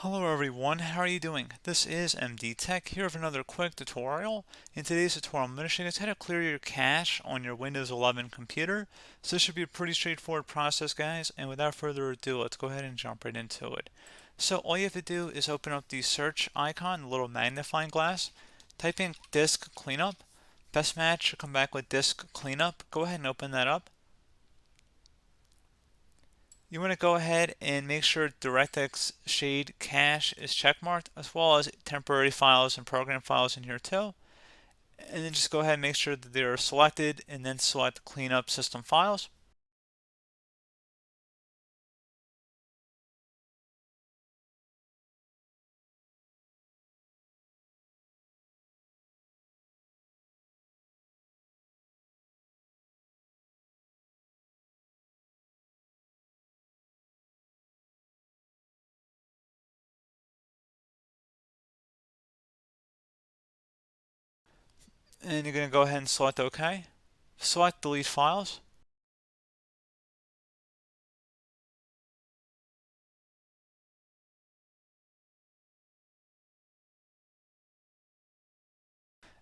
Hello everyone, how are you doing? This is MD Tech here with another quick tutorial. In today's tutorial, I'm going to show you guys how to clear your cache on your Windows 11 computer. So this should be a pretty straightforward process, guys, and without further ado, let's go ahead and jump right into it. So all you have to do is open up the search icon, the little magnifying glass, type in disk cleanup. Best match should come back with disk cleanup. Go ahead and open that up. You want to go ahead and make sure DirectX shade cache is checkmarked, as well as temporary files and program files in here too. And then just go ahead and make sure that they're selected, and then select cleanup system files. And you're going to go ahead and select OK. Select delete files.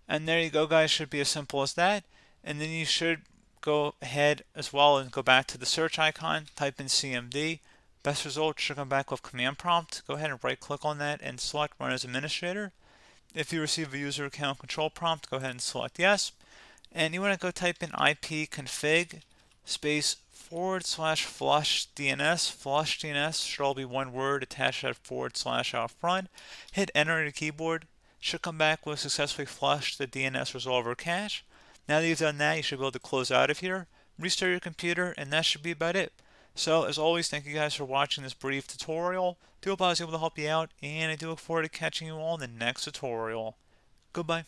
And there you go, guys. Should be as simple as that. And then you should go ahead as well and go back to the search icon, type in CMD. Best result should come back with command prompt. Go ahead and right click on that and select run as administrator. If you receive a user account control prompt, go ahead and select yes. And you want to go type in ipconfig space /flush DNS. Flush DNS should all be one word attached to that / out front. Hit enter on your keyboard. Should come back with successfully flushed the DNS resolver cache. Now that you've done that, you should be able to close out of here, restart your computer, and that should be about it. So as always, thank you guys for watching this brief tutorial. Do hope I was able to help you out, and I do look forward to catching you all in the next tutorial. Goodbye.